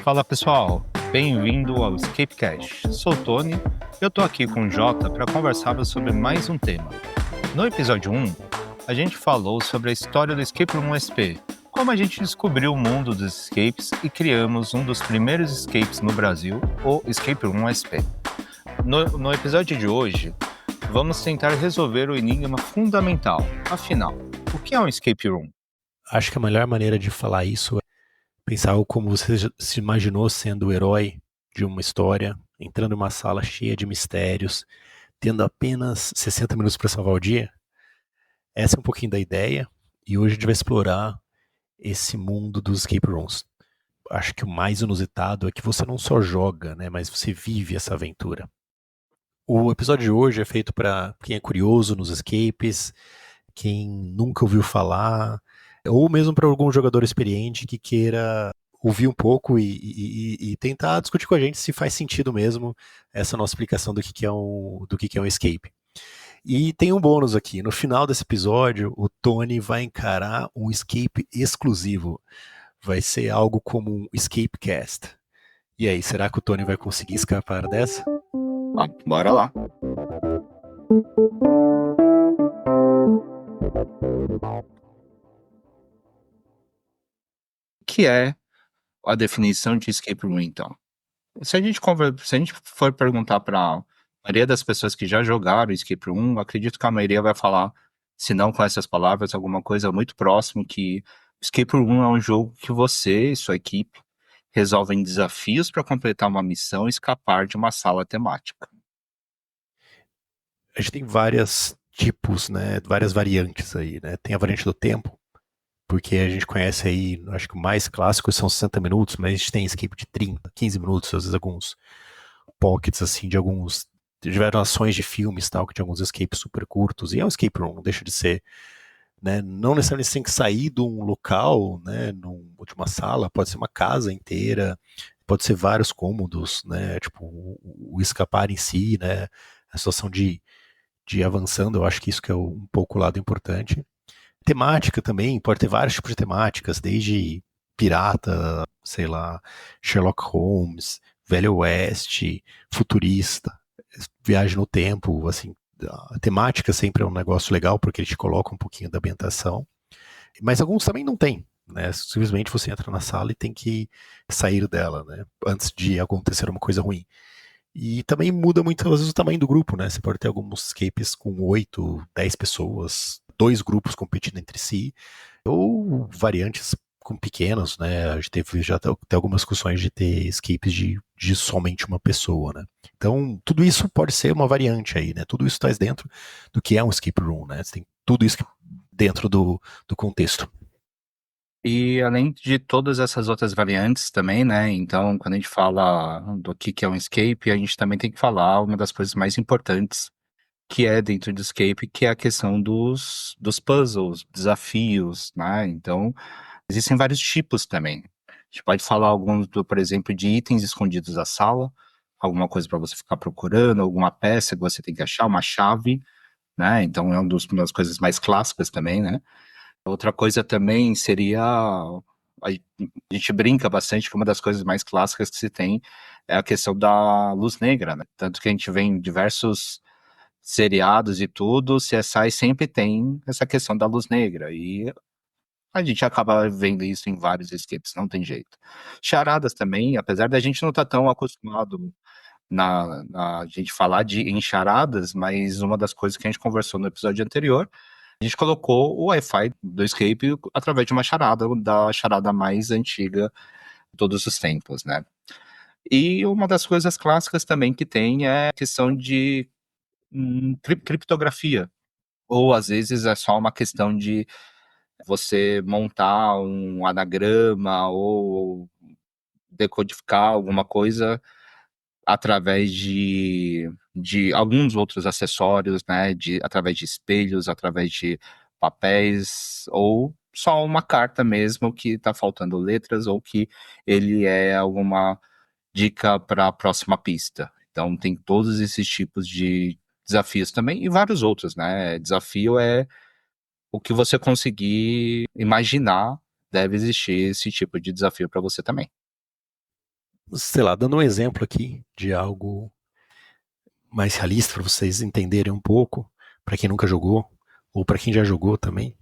Fala pessoal, bem-vindo ao Escapecast. Sou o Tony e eu tô aqui com o Jota para conversarmos sobre mais um tema. No episódio 1, a gente falou sobre a história do Escape Room SP, como a gente descobriu o mundo dos escapes e criamos um dos primeiros escapes no Brasil, o Escape Room SP. No episódio de hoje, vamos tentar resolver o enigma fundamental. Afinal, o que é um Escape Room? Acho que a melhor maneira de falar isso é pensar como você se imaginou sendo o herói de uma história, entrando em uma sala cheia de mistérios, tendo apenas 60 minutos para salvar o dia. Essa é um pouquinho da ideia, e hoje a gente vai explorar esse mundo dos escape rooms. Acho que o mais inusitado é que você não só joga, né, mas você vive essa aventura. O episódio de hoje é feito para quem é curioso nos escapes, quem nunca ouviu falar, ou mesmo para algum jogador experiente que queira ouvir um pouco e tentar discutir com a gente se faz sentido mesmo essa nossa explicação do que é um escape. E tem um bônus aqui. No final desse episódio, o Tony vai encarar um escape exclusivo. Vai ser algo como um escapecast. E aí, será que o Tony vai conseguir escapar dessa? Bora lá. O que é a definição de escape room, então? Se a gente for perguntar para a maioria das pessoas que já jogaram escape room, acredito que a maioria vai falar, se não com essas palavras, alguma coisa muito próximo, que escape room é um jogo que você e sua equipe resolvem desafios para completar uma missão e escapar de uma sala temática. A gente tem vários tipos, né, várias variantes aí, né? Tem a variante do tempo, porque a gente conhece aí, acho que o mais clássico são 60 minutos, mas a gente tem escape de 30, 15 minutos, às vezes alguns pockets, assim, de variações de filmes, tal, que tem alguns escapes super curtos, e é um escape room, não deixa de ser, né, não necessariamente você tem que sair de um local, né, de uma sala, pode ser uma casa inteira, pode ser vários cômodos, né, tipo, o escapar em si, né, a situação de avançando, eu acho que isso que é um pouco o lado importante. Temática também, pode ter vários tipos de temáticas, desde pirata, sei lá, Sherlock Holmes, Velho Oeste, futurista, viagem no tempo, assim, a temática sempre é um negócio legal, porque ele te coloca um pouquinho da ambientação, mas alguns também não tem, né, simplesmente você entra na sala e tem que sair dela, né, antes de acontecer uma coisa ruim. E também muda muito, às vezes, o tamanho do grupo, né? Você pode ter alguns escapes com 8, 10 pessoas, dois grupos competindo entre si, ou variantes com pequenos, né? A gente teve já tem algumas discussões de ter escapes de somente uma pessoa, né? Então, tudo isso pode ser uma variante aí, né? Tudo isso está dentro do que é um escape room, né? Você tem tudo isso dentro do contexto. E além de todas essas outras variantes também, né? Então, quando a gente fala do que é um escape, a gente também tem que falar uma das coisas mais importantes que é dentro do escape, que é a questão dos puzzles, desafios, né? Então, existem vários tipos também. A gente pode falar alguns, por exemplo, de itens escondidos da sala, alguma coisa para você ficar procurando, alguma peça que você tem que achar, uma chave, né? Então, é uma das coisas mais clássicas também, né? Outra coisa também seria. A gente brinca bastante que uma das coisas mais clássicas que se tem é a questão da luz negra, né? Tanto que a gente vê em diversos seriados e tudo, CSI sempre tem essa questão da luz negra. E a gente acaba vendo isso em vários escapes, não tem jeito. Charadas também, apesar da gente não estar tão acostumado na gente falar em charadas, mas uma das coisas que a gente conversou no episódio anterior, a gente colocou o Wi-Fi do escape através de uma charada, da charada mais antiga de todos os tempos, né? E uma das coisas clássicas também que tem é a questão de criptografia, ou às vezes é só uma questão de você montar um anagrama ou decodificar alguma coisa através de alguns outros acessórios, né? Através de espelhos, através de papéis, ou só uma carta mesmo que está faltando letras, ou que ele é alguma dica para a próxima pista. Então tem todos esses tipos de desafios também, e vários outros, né? Desafio é o que você conseguir imaginar, deve existir esse tipo de desafio para você também. Sei lá, dando um exemplo aqui de algo mais realista para vocês entenderem um pouco, para quem nunca jogou, ou para quem já jogou também.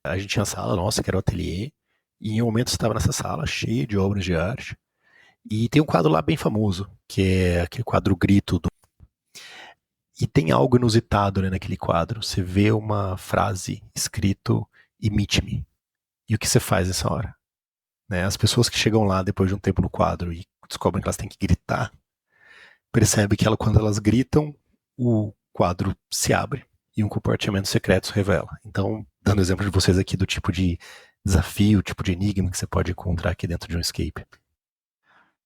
A gente tinha uma sala nossa, que era o ateliê, e em um momento estava nessa sala cheia de obras de arte, e tem um quadro lá bem famoso, que é aquele quadro Grito. E tem algo inusitado, né, naquele quadro. Você vê uma frase escrito imite-me. E o que você faz nessa hora? Né? As pessoas que chegam lá depois de um tempo no quadro e descobrem que elas têm que gritar, percebem que quando elas gritam, o quadro se abre e um compartimento secreto se revela. Então, dando exemplo de vocês aqui do tipo de desafio, tipo de enigma que você pode encontrar aqui dentro de um escape.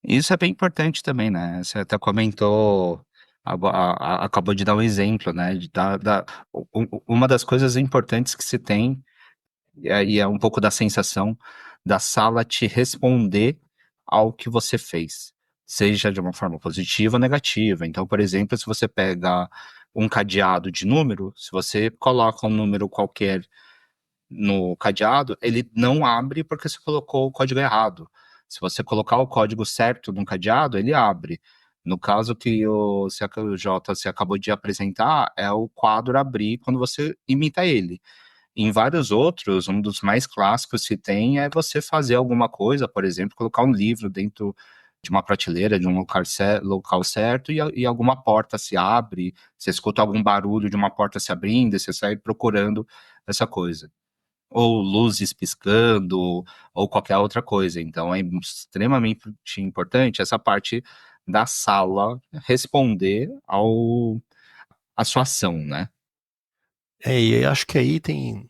Isso é bem importante também, né? Você até comentou, acabou de dar um exemplo, né? Uma das coisas importantes que se tem, e é um pouco da sensação da sala te responder ao que você fez, seja de uma forma positiva ou negativa. Então, por exemplo, se você pega um cadeado de número, se você coloca um número qualquer no cadeado, ele não abre porque você colocou o código errado. Se você colocar o código certo no cadeado, ele abre. No caso que o CJ você acabou de apresentar, é o quadro abrir quando você imita ele. Em vários outros, um dos mais clássicos que tem é você fazer alguma coisa, por exemplo, colocar um livro dentro de uma prateleira, de um local certo, e alguma porta se abre, você escuta algum barulho de uma porta se abrindo, e você sai procurando essa coisa ou luzes piscando, ou qualquer outra coisa. Então é extremamente importante essa parte da sala responder à sua ação, né? E acho que aí tem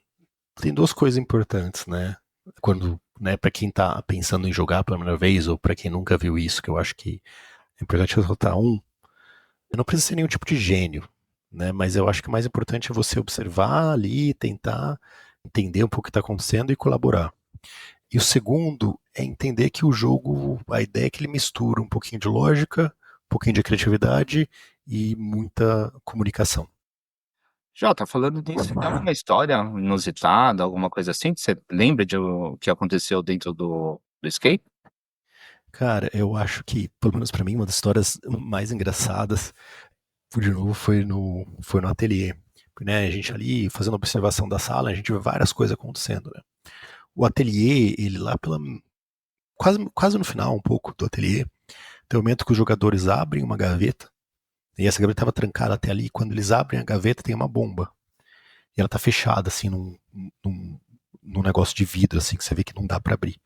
duas coisas importantes, né? Quando, né, para quem tá pensando em jogar pela primeira vez ou para quem nunca viu isso, que eu acho que é importante ressaltar não precisa ser nenhum tipo de gênio, né? Mas eu acho que o mais importante é você observar ali, tentar entender um pouco o que está acontecendo e colaborar. E o segundo é entender que o jogo, a ideia é que ele mistura um pouquinho de lógica, um pouquinho de criatividade e muita comunicação. Jota, falando nisso, tem alguma história inusitada, alguma coisa assim? Que você lembra de o que aconteceu dentro do escape? Cara, eu acho que, pelo menos pra mim, uma das histórias mais engraçadas, de novo, foi no ateliê. Né, a gente ali fazendo observação da sala, a gente vê várias coisas acontecendo, né? O ateliê, ele lá quase no final um pouco do ateliê, tem um momento que os jogadores abrem uma gaveta, e essa gaveta estava trancada até ali, e quando eles abrem a gaveta tem uma bomba. E ela tá fechada, assim, num negócio de vidro, assim, que você vê que não dá para abrir.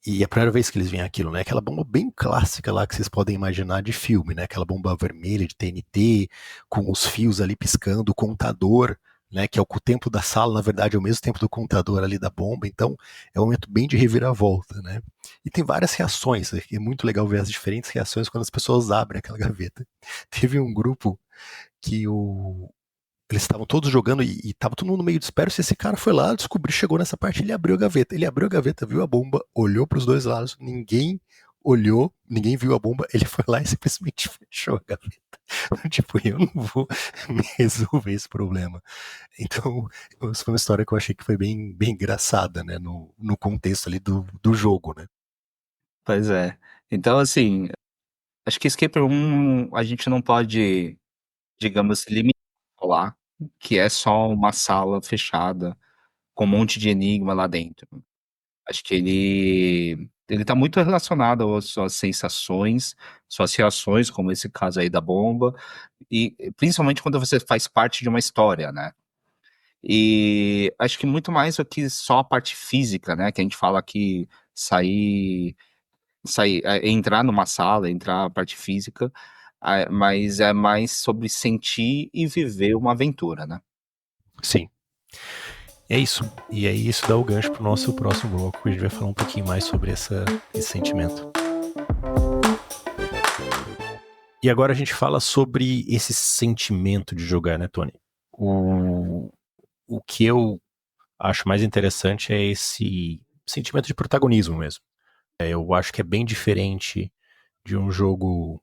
E é a primeira vez que eles veem aquilo, né? Aquela bomba bem clássica lá que vocês podem imaginar de filme, né? Aquela bomba vermelha de TNT, com os fios ali piscando, o contador, né? Que é o tempo da sala, na verdade, é o mesmo tempo do contador ali da bomba. Então, é um momento bem de reviravolta, né? E tem várias reações, né? É muito legal ver as diferentes reações quando as pessoas abrem aquela gaveta. Teve um grupo que eles estavam todos jogando e tava todo mundo meio disperso. E esse cara foi lá, descobriu, chegou nessa parte, ele abriu a gaveta. Ele abriu a gaveta, viu a bomba, olhou para os dois lados, ninguém olhou, ninguém viu a bomba. Ele foi lá e simplesmente fechou a gaveta. Tipo, eu não vou me resolver esse problema. Então, essa foi uma história que eu achei que foi bem engraçada, né? No contexto ali do jogo, né? Pois é. Então, assim, acho que Escape Room a gente não pode, digamos, limitar lá, que é só uma sala fechada com um monte de enigma lá dentro. Acho que ele tá muito relacionado às suas sensações, suas reações, como esse caso aí da bomba, e principalmente quando você faz parte de uma história, né? E acho que muito mais do que só a parte física, né? Que a gente fala que entrar numa sala, entrar a parte física, mas é mais sobre sentir e viver uma aventura, né? Sim. É isso. E aí isso dá o gancho pro nosso próximo bloco, que a gente vai falar um pouquinho mais sobre esse sentimento. E agora a gente fala sobre esse sentimento de jogar, né, Tony? O que eu acho mais interessante é esse sentimento de protagonismo mesmo. Eu acho que é bem diferente de um jogo,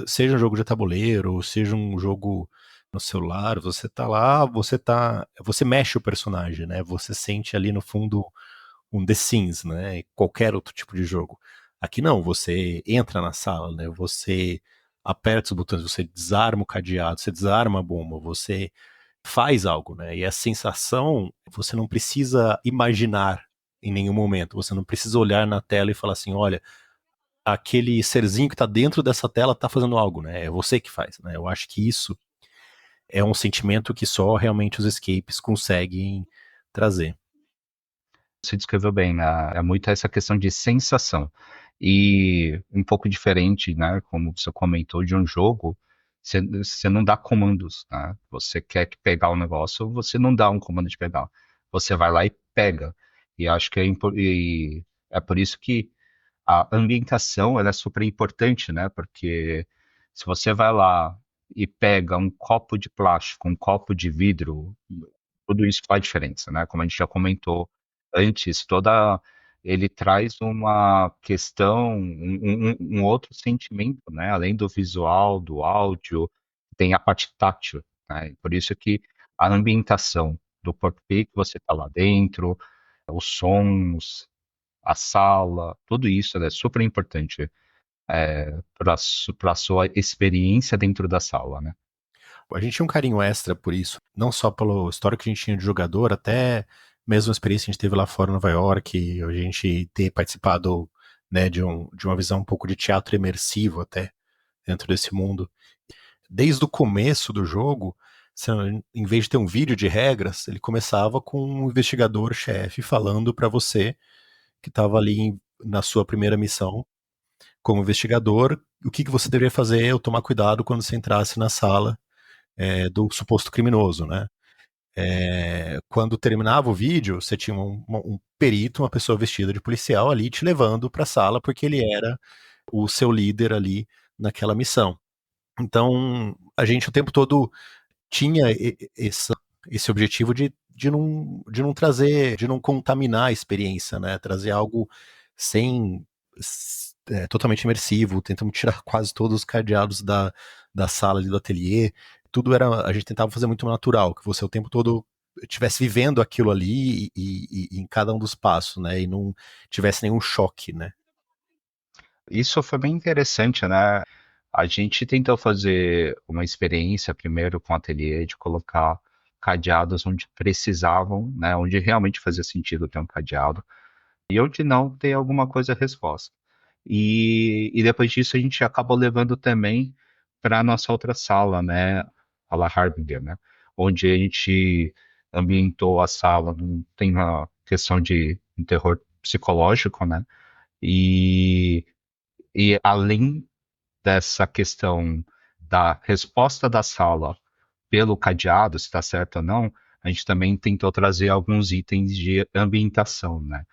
seja um jogo de tabuleiro, ou seja um jogo no celular, você tá lá, você mexe o personagem, né? Você sente ali no fundo um The Sims, né? Qualquer outro tipo de jogo. Aqui não, você entra na sala, né? Você aperta os botões, você desarma o cadeado, você desarma a bomba, você faz algo, né? E a sensação, você não precisa imaginar em nenhum momento, você não precisa olhar na tela e falar assim, olha, aquele serzinho que está dentro dessa tela está fazendo algo, né? É você que faz, né? Eu acho que isso é um sentimento que só realmente os escapes conseguem trazer. Você descreveu bem, né? É muito essa questão de sensação. E um pouco diferente, né? Como você comentou, de um jogo, você não dá comandos, né? Você quer que pegar o negócio, você não dá um comando de pegar. Você vai lá e pega. E acho que e é por isso que a ambientação ela é super importante, né? Porque se você vai lá e pega um copo de plástico, um copo de vidro, tudo isso faz diferença, né? Como a gente já comentou antes, ele traz uma questão, um outro sentimento, né? Além do visual, do áudio, tem a parte tátil, né? Por isso que a ambientação do porquê que você está lá dentro, os sons, a sala, tudo isso é super importante para a sua experiência dentro da sala, né? A gente tinha um carinho extra por isso, não só pelo histórico que a gente tinha de jogador, até mesmo a experiência que a gente teve lá fora em Nova York, a gente ter participado, né, de uma visão um pouco de teatro imersivo até dentro desse mundo. Desde o começo do jogo, em vez de ter um vídeo de regras, ele começava com um investigador-chefe falando para você que estava ali na sua primeira missão como investigador, o que você deveria fazer ou tomar cuidado quando você entrasse na sala do suposto criminoso, né? Quando terminava o vídeo, você tinha um perito, uma pessoa vestida de policial ali te levando para a sala porque ele era o seu líder ali naquela missão. Então, a gente o tempo todo tinha esse objetivo de não trazer, de não contaminar a experiência, né? Trazer algo sem totalmente imersivo, tentamos tirar quase todos os cadeados da sala ali do ateliê. Tudo era, a gente tentava fazer muito natural, que você o tempo todo estivesse vivendo aquilo ali e em cada um dos passos, né? E não tivesse nenhum choque, né? Isso foi bem interessante, né? A gente tentou fazer uma experiência primeiro com o ateliê de colocar cadeados onde precisavam, né? Onde realmente fazia sentido ter um cadeado e onde não ter alguma coisa resposta. E depois disso a gente acabou levando também para a nossa outra sala, né? A La Harbinger, né? Onde a gente ambientou a sala, tem uma questão de um terror psicológico, né? E, e além dessa questão da resposta da sala pelo cadeado, se está certo ou não, a gente também tentou trazer alguns itens de ambientação, né?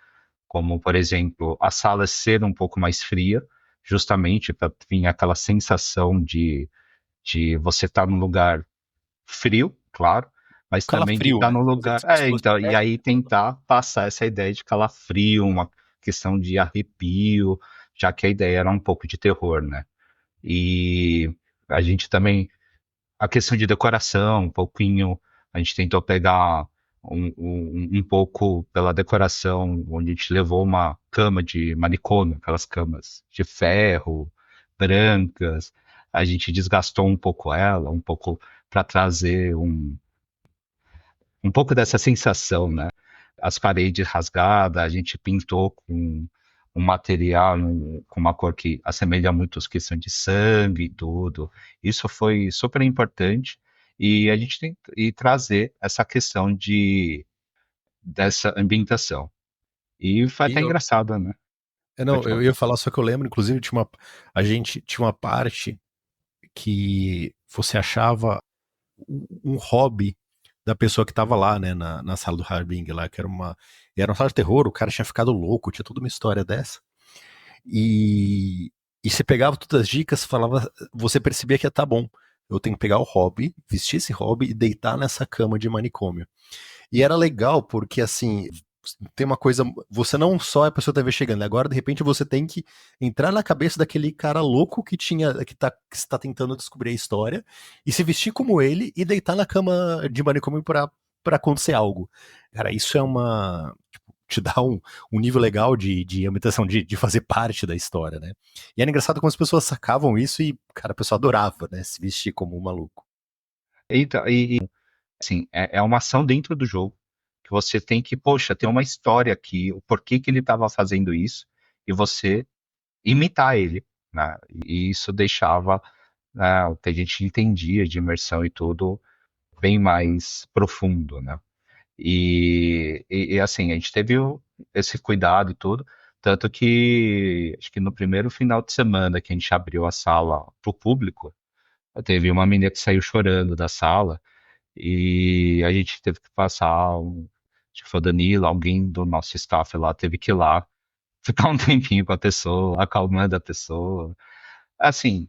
Como, por exemplo, a sala ser um pouco mais fria, justamente para vir aquela sensação de você estar num lugar frio, claro, mas também de Calafrio, estar né? num Como lugar. se fosse Então, e inverno. aí tentar passar essa ideia de calafrio, uma questão de arrepio, já que a ideia era um pouco de terror, né? E a gente também, a questão de decoração, um pouquinho, a gente tentou pegar um pouco pela decoração, onde a gente levou uma cama de manicômio, aquelas camas de ferro, brancas, a gente desgastou um pouco ela, um pouco para trazer um pouco dessa sensação, né? As paredes rasgadas, a gente pintou com um material, com uma cor que assemelha muito os que são de sangue e tudo. Isso foi super importante e a gente tem e trazer essa questão dessa ambientação. E foi E até engraçado, né? não, Pode eu falar. ia falar, só que eu lembro, inclusive, a gente tinha uma parte que você achava um hobby da pessoa que tava lá, né, na sala do Harbing lá, que era uma sala de terror, o cara tinha ficado louco, tinha toda uma história dessa. E você pegava todas as dicas, falava, você percebia que ia tá bom. Eu tenho que pegar o hobby, vestir esse hobby e deitar nessa cama de manicômio. E era legal porque, assim, tem uma coisa, você não só é a pessoa que tá investigando, agora de repente você tem que entrar na cabeça daquele cara louco que está tentando descobrir a história e se vestir como ele e deitar na cama de manicômio pra acontecer algo. Cara, isso é uma, tipo, te dá um nível legal de ambientação, de fazer parte da história, né? E era engraçado como as pessoas sacavam isso e, cara, a pessoa adorava, né, se vestir como um maluco. Então, assim, é uma ação dentro do jogo que você tem que, poxa, tem uma história aqui, o porquê que ele estava fazendo isso, e você imitar ele, né? E isso deixava, né, o que a gente entendia de imersão e tudo bem mais profundo, né? Assim, a gente teve esse cuidado e tudo, tanto que acho que no primeiro final de semana que a gente abriu a sala para o público, teve uma menina que saiu chorando da sala e a gente teve que passar acho que foi o Danilo, alguém do nosso staff lá, teve que ir lá, ficar um tempinho com a pessoa, acalmando a pessoa. Assim,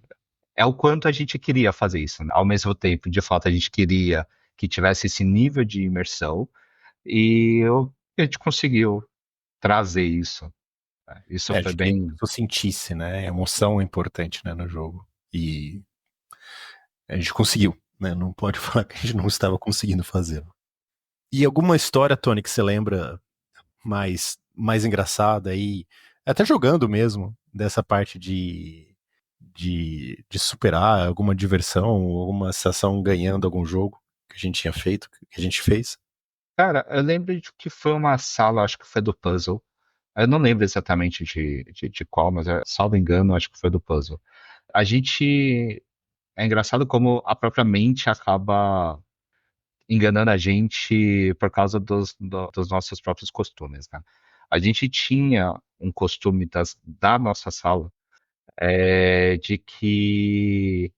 é o quanto a gente queria fazer isso, né? Ao mesmo tempo, de fato, a gente queria que tivesse esse nível de imersão a gente conseguiu trazer isso, né? Isso É, a foi gente queria que a bem. pessoa sentisse, né? A emoção é importante, né, no jogo. E a gente conseguiu, né? Não pode falar que a gente não estava conseguindo fazer. E alguma história, Tony, que você lembra mais engraçada aí, até jogando mesmo, dessa parte de superar alguma diversão, alguma sensação ganhando algum jogo que a gente tinha feito, que a gente fez? Cara, eu lembro de que foi uma sala, acho que foi do puzzle. Eu não lembro exatamente de qual, mas salvo engano, acho que foi do puzzle. A gente. É engraçado como a própria mente acaba enganando a gente por causa dos nossos próprios costumes, né? A gente tinha um costume da nossa sala, de que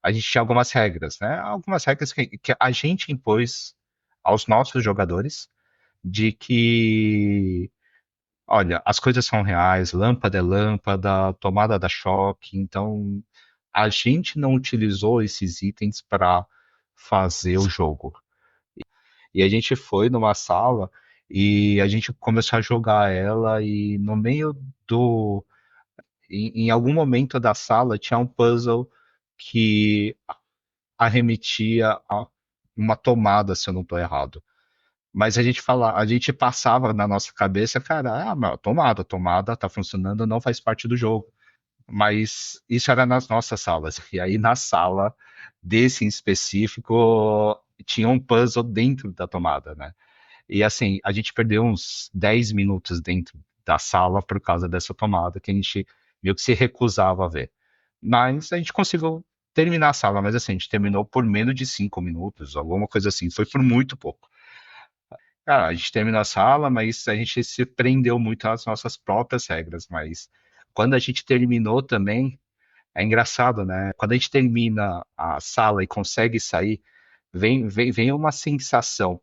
a gente tinha algumas regras, né? Algumas regras que a gente impôs aos nossos jogadores de que, olha, as coisas são reais, lâmpada é lâmpada, tomada dá choque, então a gente não utilizou esses itens para fazer o jogo. E a gente foi numa sala e a gente começou a jogar ela e no meio do em algum momento da sala tinha um puzzle que arremetia a uma tomada, se eu não estou errado. Mas a gente passava na nossa cabeça, cara, mas a tomada tá funcionando, não faz parte do jogo. Mas isso era nas nossas salas. E aí na sala desse em específico tinha um puzzle dentro da tomada, né? E assim, a gente perdeu uns 10 minutos dentro da sala por causa dessa tomada que a gente meio que se recusava a ver. Mas a gente conseguiu terminar a sala, mas assim, a gente terminou por menos de 5 minutos, alguma coisa assim, foi por muito pouco. Cara, a gente terminou a sala, mas a gente se prendeu muito às nossas próprias regras, mas quando a gente terminou também, é engraçado, né? Quando a gente termina a sala e consegue sair, vem uma sensação.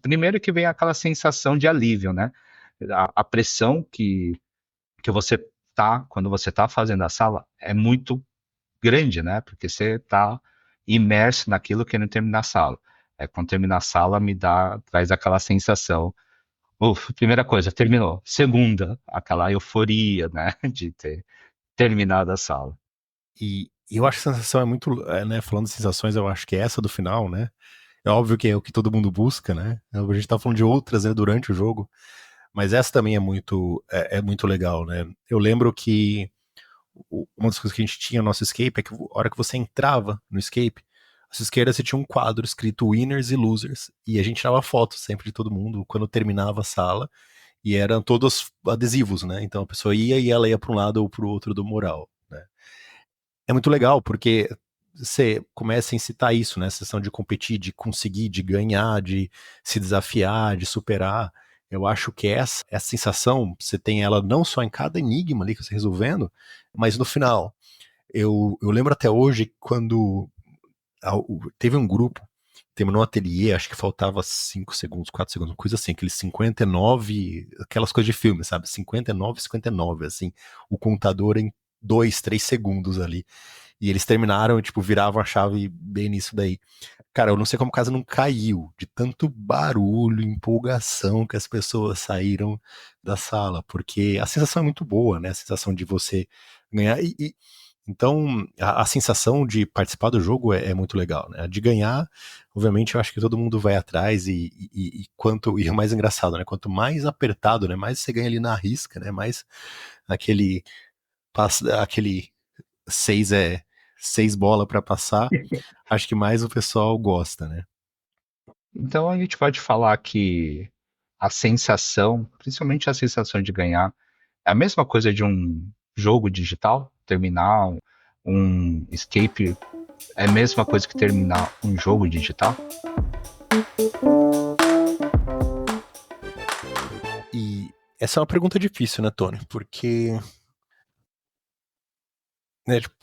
Primeiro que vem aquela sensação de alívio, né? A pressão que você tá, quando você tá fazendo a sala, é muito grande, né? Porque você tá imerso naquilo que não termina a sala. Quando termina a sala, traz aquela sensação. Primeira coisa, terminou. Segunda, aquela euforia, né? De ter terminado a sala. E eu acho que a sensação é muito, né, falando de sensações, eu acho que é essa do final, né? É óbvio que é o que todo mundo busca, né? A gente tá falando de outras, né, durante o jogo, mas essa também é muito legal, né? Eu lembro que uma das coisas que a gente tinha no nosso escape é que a hora que você entrava no escape, à sua esquerda você tinha um quadro escrito winners e losers, e a gente tirava fotos sempre de todo mundo quando terminava a sala, e eram todos adesivos, né? Então a pessoa ia e ela ia para um lado ou para o outro do mural, né? É muito legal porque você começa a incitar isso, né? Essa questão de competir, de conseguir, de ganhar, de se desafiar, de superar. Eu acho que essa sensação, você tem ela não só em cada enigma ali que você está resolvendo, mas no final. Eu lembro até hoje quando teve um grupo, terminou um ateliê, acho que faltava 5 segundos, 4 segundos, uma coisa assim, aqueles 59, aquelas coisas de filme, sabe? 59, 59, assim, o contador em 2, 3 segundos ali. E eles terminaram, tipo, viravam a chave bem nisso daí. Cara, eu não sei como a casa não caiu, de tanto barulho, empolgação que as pessoas saíram da sala, porque a sensação é muito boa, né? A sensação de você ganhar. Então, a sensação de participar do jogo é muito legal, né? A de ganhar, obviamente, eu acho que todo mundo vai atrás e o mais engraçado, né? Quanto mais apertado, né? Mais você ganha ali na risca, né? Mais aquele, aquele seis seis bola para passar, acho que mais o pessoal gosta, né? Então a gente pode falar que a sensação, principalmente a sensação de ganhar, é a mesma coisa de um jogo digital, terminar um escape é a mesma coisa que terminar um jogo digital? E essa é uma pergunta difícil, né, Tony? Porque né, tipo,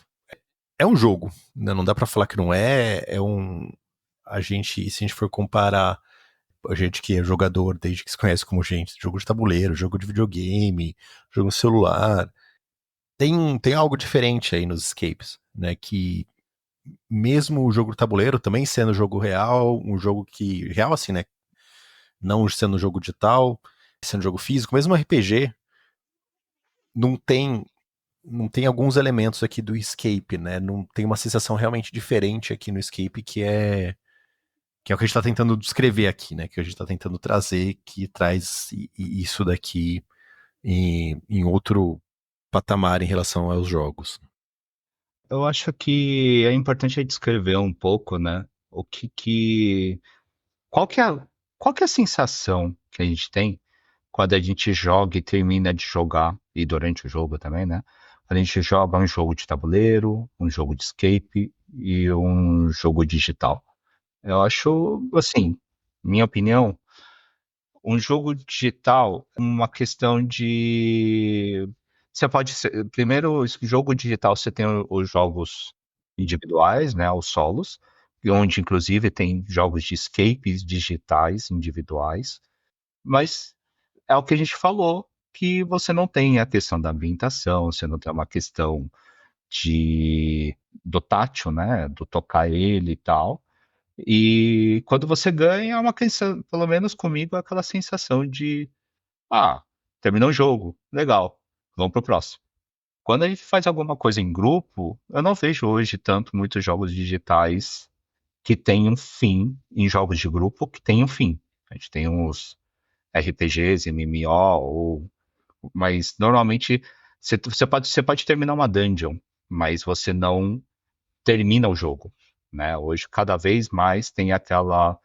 é um jogo, né? Não dá pra falar que não é. É um. Se a gente for comparar a gente que é jogador desde que se conhece como gente, jogo de tabuleiro, jogo de videogame, jogo no celular, tem algo diferente aí nos escapes, né? Que mesmo o jogo de tabuleiro também sendo jogo real, um jogo que real assim, né? Não sendo jogo digital, sendo jogo físico, mesmo RPG não tem não tem alguns elementos aqui do escape, né? Não tem uma sensação realmente diferente aqui no escape que é o que a gente está tentando descrever aqui, né? Que a gente está tentando trazer, que traz isso daqui em outro patamar em relação aos jogos. Eu acho que é importante a gente descrever um pouco, né? O que qual que é qual que é a sensação que a gente tem quando a gente joga e termina de jogar, e durante o jogo também, né? A gente joga um jogo de tabuleiro, um jogo de escape e um jogo digital. Eu acho, assim, minha opinião, um jogo digital, uma questão de. Você pode ser. Primeiro, jogo digital, você tem os jogos individuais, né? Os solos, onde inclusive tem jogos de escapes digitais individuais. Mas é o que a gente falou, que você não tem a questão da ambientação, você não tem uma questão de do tátil, né? Do tocar ele e tal. E quando você ganha, é uma questão, pelo menos comigo, é aquela sensação de, ah, terminou o jogo, legal, vamos pro próximo. Quando a gente faz alguma coisa em grupo, eu não vejo hoje tanto muitos jogos digitais que têm um fim, em jogos de grupo, que tem um fim. A gente tem uns RPGs, MMO, mas normalmente você pode terminar uma dungeon, mas você não termina o jogo, né? Hoje, cada vez mais tem aquela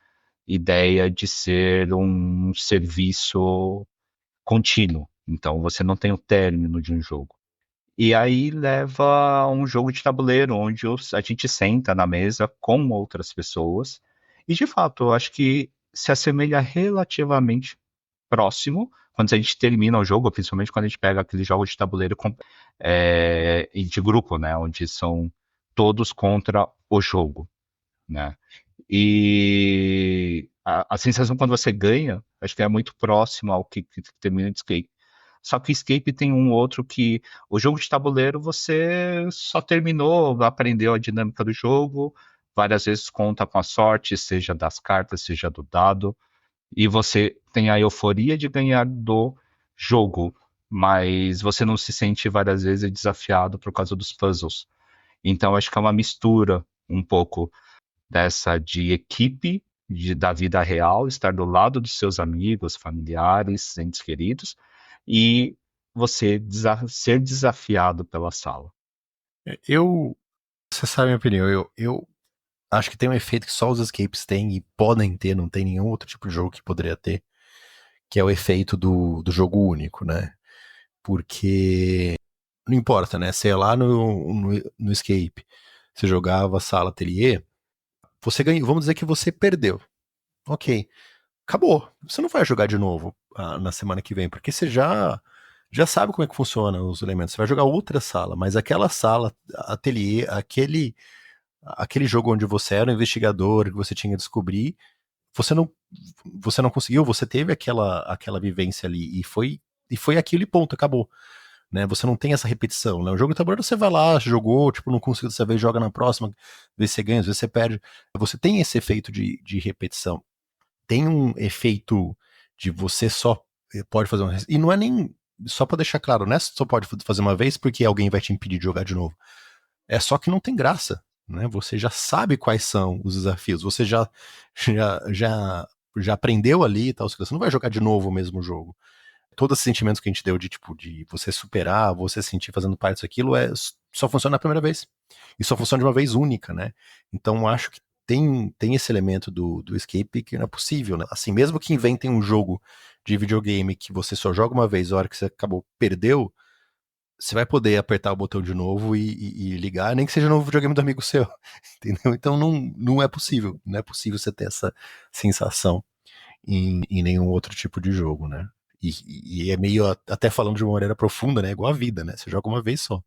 ideia de ser um serviço contínuo. Então, você não tem o término de um jogo. E aí leva a um jogo de tabuleiro, onde a gente senta na mesa com outras pessoas. E, de fato, eu acho que se assemelha relativamente próximo quando a gente termina o jogo, principalmente quando a gente pega aqueles jogos de tabuleiro e de grupo, né? Onde são todos contra o jogo, né? E a sensação quando você ganha, acho que é muito próximo ao que termina de Escape. Só que Escape tem um outro que o jogo de tabuleiro você só terminou, aprendeu a dinâmica do jogo, várias vezes conta com a sorte, seja das cartas, seja do dado, e você tem a euforia de ganhar do jogo, mas você não se sente várias vezes desafiado por causa dos puzzles. Então acho que é uma mistura um pouco dessa de equipe da vida real, estar do lado dos seus amigos, familiares, entes queridos, e você ser desafiado pela sala. Você sabe a minha opinião, eu acho que tem um efeito que só os escapes têm e podem ter, não tem nenhum outro tipo de jogo que poderia ter, que é o efeito do jogo único, né? Porque não importa, né? Sei lá no escape, você jogava sala ateliê, você ganhou, vamos dizer que você perdeu. Ok, acabou. Você não vai jogar de novo na semana que vem, porque você já sabe como é que funciona os elementos. Você vai jogar outra sala, mas aquela sala, ateliê, aquele jogo onde você era o investigador, que você tinha que descobrir, você não, você não conseguiu, você teve aquela vivência ali e foi aquilo e ponto, acabou. né? Você não tem essa repetição, né? O jogo de tabuleiro você vai lá, jogou, tipo, não conseguiu dessa vez, joga na próxima, vê se você ganha, às vezes você perde. Você tem esse efeito de repetição. Tem um efeito de você só pode fazer uma. E não é nem. Só pra deixar claro, não é só pode fazer uma vez porque alguém vai te impedir de jogar de novo. É só que não tem graça, né? Você já sabe quais são os desafios, você já, já, já aprendeu ali e tal. Você não vai jogar de novo o mesmo jogo. Todos os sentimentos que a gente deu de tipo de você superar, você sentir fazendo parte daquilo só funciona na primeira vez. E só funciona de uma vez única, né? Então acho que tem esse elemento do escape que não é possível, né? Assim, mesmo que inventem um jogo de videogame que você só joga uma vez, a hora que você acabou, perdeu, você vai poder apertar o botão de novo e ligar, nem que seja no videogame do amigo seu, entendeu? Então não é possível, não é possível você ter essa sensação em nenhum outro tipo de jogo, né? E é meio, até falando de uma maneira profunda, né? Igual a vida, né? Você joga uma vez só.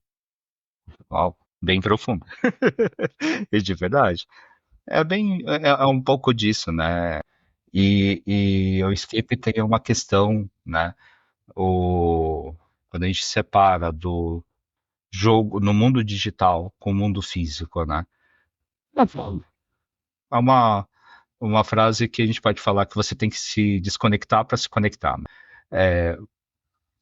Uau, bem profundo. E de verdade. É um pouco disso, né? E o escape tem uma questão, né? O, quando a gente separa do jogo no mundo digital com o mundo físico, né? É uma frase que a gente pode falar que você tem que se desconectar para se conectar, né?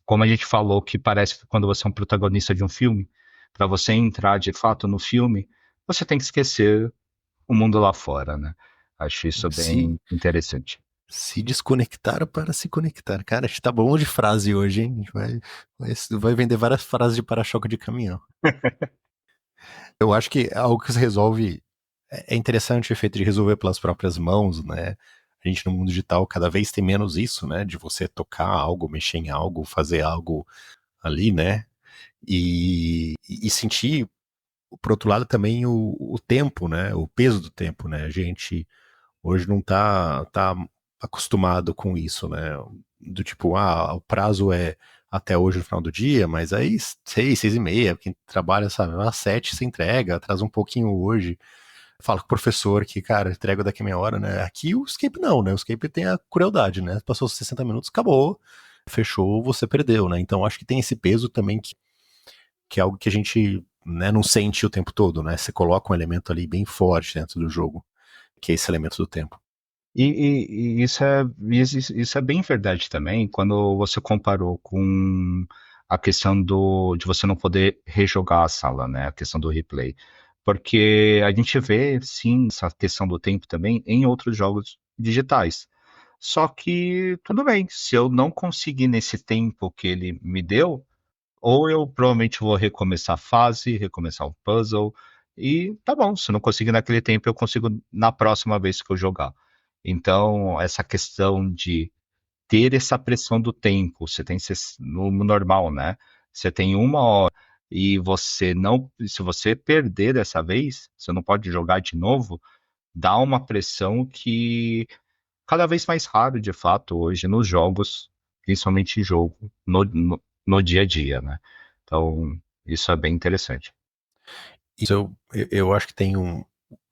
Como a gente falou que parece que quando você é um protagonista de um filme, para você entrar de fato no filme, você tem que esquecer o mundo lá fora, né? Acho isso Se, bem interessante. se desconectar para se conectar. Cara, a gente tá bom de frase hoje, hein? A gente vai vender várias frases de para-choque de caminhão. Eu acho que é algo que se resolve. É interessante o efeito de resolver pelas próprias mãos, né? A gente no mundo digital cada vez tem menos isso, né? De você tocar algo, mexer em algo, fazer algo ali, né? E sentir, por outro lado, também o tempo, né? O peso do tempo, né? A gente hoje não tá acostumado com isso, né? Do tipo, o prazo é até hoje no final do dia, mas aí 6, 6h30, quem trabalha, sabe, às 7 se entrega, atrasa um pouquinho hoje. Fala com o professor que, cara, entrega daqui a meia hora, né? Aqui o escape não, né? O escape tem a crueldade, né? Passou os 60 minutos, acabou, fechou, você perdeu, né? Então acho que tem esse peso também que é algo que a gente, né, não sente o tempo todo, né? Você coloca um elemento ali bem forte dentro do jogo, que é esse elemento do tempo. E isso é bem verdade também, quando você comparou com a questão de você não poder rejogar a sala, né? A questão do replay. Porque a gente vê, sim, essa questão do tempo também em outros jogos digitais. Só que, tudo bem, se eu não conseguir nesse tempo que ele me deu, ou eu provavelmente vou recomeçar a fase, recomeçar o puzzle, e tá bom, se eu não conseguir naquele tempo, eu consigo na próxima vez que eu jogar. Então, essa questão de ter essa pressão do tempo, você tem no normal, né? Você tem uma hora e você não, se você perder dessa vez, você não pode jogar de novo, dá uma pressão que cada vez mais raro, de fato, hoje nos jogos, principalmente em jogo, no dia a dia, né? Então, isso é bem interessante. Isso eu acho que tem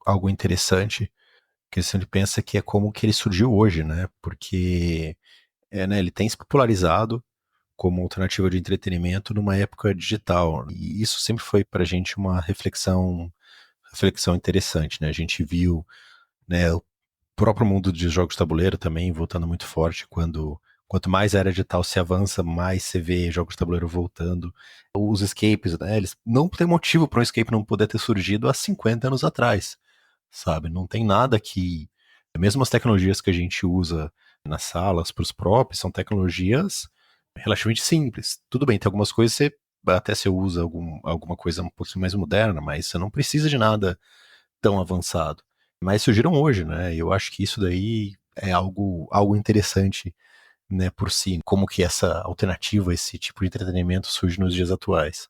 algo interessante que você pensa que é como que ele surgiu hoje, né? Porque né, ele tem se popularizado como alternativa de entretenimento numa época digital. E isso sempre foi para a gente uma reflexão interessante, né? A gente viu, né, o próprio mundo de jogos de tabuleiro também voltando muito forte quanto mais a era digital se avança, mais você vê jogos de tabuleiro voltando. Os escapes, né, eles não tem motivo para um escape não poder ter surgido há 50 anos atrás, sabe? Não tem nada que mesmo as tecnologias que a gente usa nas salas para os props são tecnologias relativamente simples. Tudo bem, tem algumas coisas que você usa alguma coisa um pouquinho mais moderna, mas você não precisa de nada tão avançado. Mas surgiram hoje, né? E eu acho que isso daí é algo interessante, né, por si. Como que essa alternativa, esse tipo de entretenimento surge nos dias atuais.